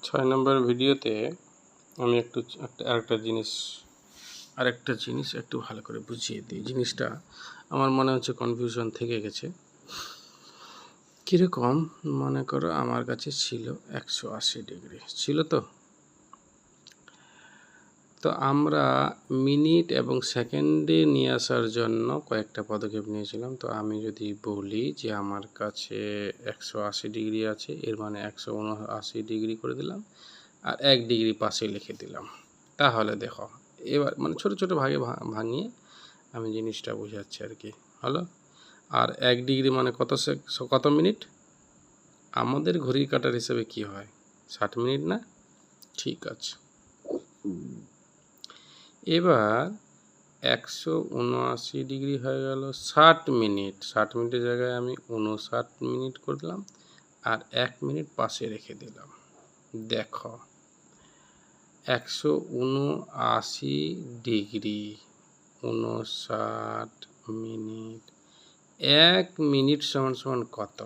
6 নম্বর ভিডিওতে আমি আরেকটা জিনিস একটু ভালো করে বুঝিয়ে দিই। জিনিসটা আমার মনে হচ্ছে কনফিউশন থেকে গেছে। কীরকম মনে করো আমার কাছে ছিল 180 ডিগ্রি ছিল, তো আমরা মিনিট এবং সেকেন্ডে নিয়ে আসার জন্য কয়েকটা পদক্ষেপ নিয়েছিলাম। তো আমি যদি বলি যে আমার কাছে 180 ডিগ্রি আছে, এর মানে 179 ডিগ্রি করে দিলাম আর 1 ডিগ্রি পাশে লিখে দিলাম। তাহলে দেখো এবার মানে ছোট ছোট ভাগে ভাঙিয়ে আমি জিনিসটা বোঝাচ্ছি আর কি। হলো, আর 1 ডিগ্রি মানে কত মিনিট? আমাদের ঘড়ির কাঁটার হিসেবে কি হয়? 60 মিনিট না? ঠিক আছে, এবার 179 ডিগ্রি হয়ে গেল 60 মিনিট। 60 মিনিটের জায়গায় আমি 59 মিনিট করলাম আর 1 মিনিট পাশে রেখে দিলাম। দেখো 179 ডিগ্রি 59 মিনিট, 1 মিনিট সমান কত?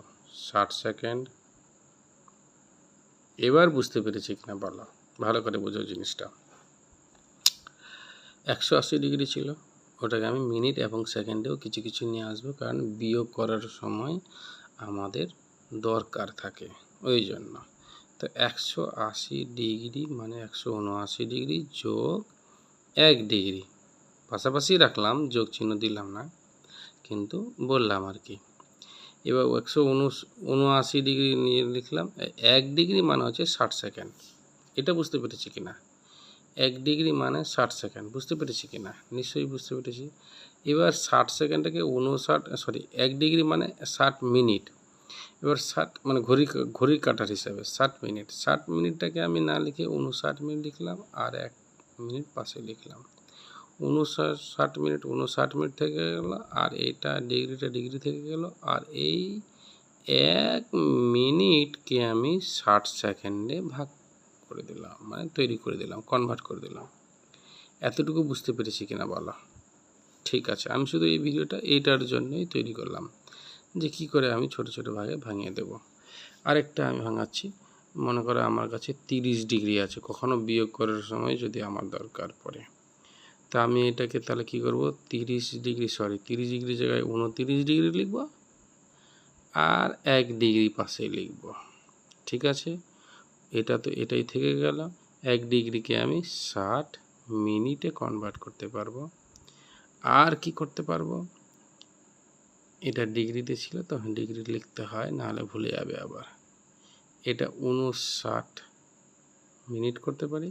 60 সেকেন্ড। এবার বুঝতে পেরেছি কিনা বলো, ভালো করে বোঝো জিনিসটা। 180 ডিগ্রি ছিল, ওটাকে আমি মিনিট এবং সেকেন্ডেও কিছু কিছু নিয়ে আসবো, কারণ বিয়োগ করার সময় আমাদের দরকার থাকে ওই জন্য। তো 180 ডিগ্রি মানে 179 ডিগ্রি যোগ 1 ডিগ্রি, পাশাপাশি রাখলাম, যোগ চিহ্ন দিলাম না, কিন্তু বললাম আর কি। এবার 179 ডিগ্রি নিয়ে লিখলাম, 1 ডিগ্রি মানে হচ্ছে 60 সেকেন্ড। এটা বুঝতে পেরেছি কিনা? 1 ডিগ্রি মানে 60 সেকেন্ড, বুঝতে পেরেছি কিনা? নিশ্চয়ই বুঝতে পেরেছি। এবার 60 সেকেন্ডটাকে 1 ডিগ্রি মানে 60 মিনিট। এবার 60 মানে ঘড়ির কাঁটার হিসাবে 60 মিনিট। 60 মিনিটটাকে আমি না লিখে 59 মিনিট লিখলাম আর 1 মিনিট পাশে লিখলাম। 59 মিনিট 59 মিনিট থেকে গেল, আর এইটা ডিগ্রি থেকে গেল, আর এই 1 মিনিটকে আমি 60 সেকেন্ডে ভাগ করে দিলাম, মানে তৈরি করে দিলাম, কনভার্ট করে দিলাম। এতটুকু বুঝতে পেরেছি কিনা বলো? ঠিক আছে, আমি শুধু এই ভিডিওটা এইটার জন্যই তৈরি করলাম যে কি করে আমি ছোট ছোট ভাগে ভাঙিয়ে দেব। আরেকটা আমি ভাঙাচ্ছি। মনে করো আমার কাছে 30 ডিগ্রি আছে, কখনো বিয়োগ করার সময় যদি আমার দরকার পড়ে, তা আমি এটাকে তাহলে কি করব? 30 ডিগ্রি জায়গায় 29 ডিগ্রি লিখব আর 1 ডিগ্রি পাশে লিখব। ঠিক আছে, এটা তো এটাই থেকে গেল। 1 ডিগ্রিকে আমি 60 মিনিটে কনভার্ট করতে পারবো। আর কি করতে পারবো? এটা ডিগ্রিতে ছিল তো, ডিগ্রি লিখতে হয়, নাহলে ভুলে যাবে আবার। এটা 59 মিনিট করতে পারি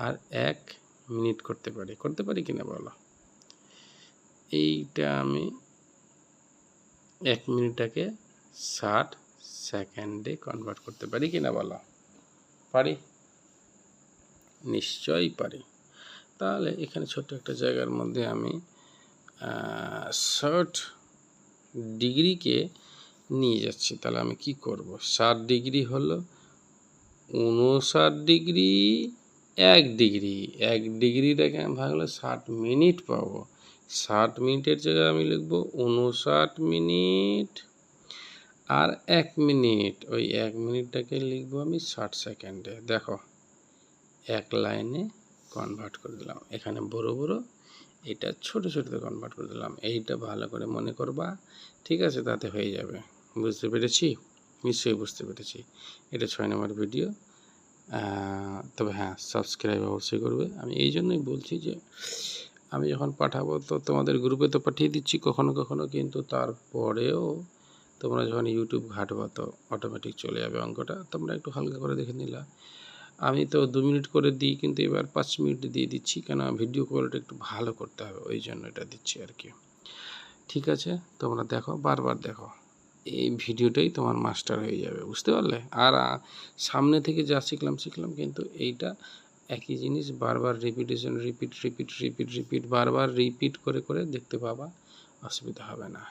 আর 1 মিনিট করতে পারি কিনা বলো? এইটা আমি 1 মিনিটটাকে 60 সেকেন্ডে কনভার্ট করতে পারি কিনা বলো? পারি? নিশ্চয়ই পারি। তাহলে এখানে ছোট্ট একটা জায়গার মধ্যে আমি 60 ডিগ্রিকে নিয়ে যাচ্ছি। তাহলে আমি কি করব? 60 ডিগ্রি হলো 59 ডিগ্রি 1 ডিগ্রি, 1 ডিগ্রিটাকে আমি ভাগলে 60 মিনিট পাবো। 60 মিনিটের জায়গায় আমি লিখব 59 মিনিট আর 1 মিনিট, ওই 1 মিনিটটাকে লিখব আমি 60 সেকেন্ডে। দেখো 1 লাইনে কনভার্ট করে দিলাম, এখানে বড় বড়, এটা ছোট ছোটতে কনভার্ট করে দিলাম। এইটা ভালো করে মনে করবা, ঠিক আছে? তাতে হয়ে যাবে। বুঝতে পেরেছি? নিশ্চয়ই বুঝতে পেরেছি। এটা 6 নম্বর ভিডিও। তবে হ্যাঁ, সাবস্ক্রাইব অবশ্যই করবে। আমি এই জন্যই বলছি যে আমি যখন পাঠাবো তো তোমাদের গ্রুপে তো পাঠিয়ে দিচ্ছি কখনো কখনো, কিন্তু তারপরেও তোমরা যখন ইউটিউব ঘাঁটবা তো অটোমেটিক চলে যাবে অঙ্কটা। তোমরা একটু হালকা করে দেখে নিলা। আমি তো 2 মিনিট করে দিই, কিন্তু এবার 5 মিনিট দিয়ে দিচ্ছি, কেন ভিডিও কোয়ালিটি একটু ভালো করতে হবে, ওই জন্য এটা দিচ্ছি আর কি। ঠিক আছে, তোমরা দেখো, বারবার দেখো, এই ভিডিওটাই তোমার মাস্টার হয়ে যাবে, বুঝতে পারলে? আর সামনে থেকে যা শিখলাম, কিন্তু এইটা একই জিনিস বারবার রিপিট বারবার রিপিট করে দেখতে পাবা, অসুবিধা হবে না।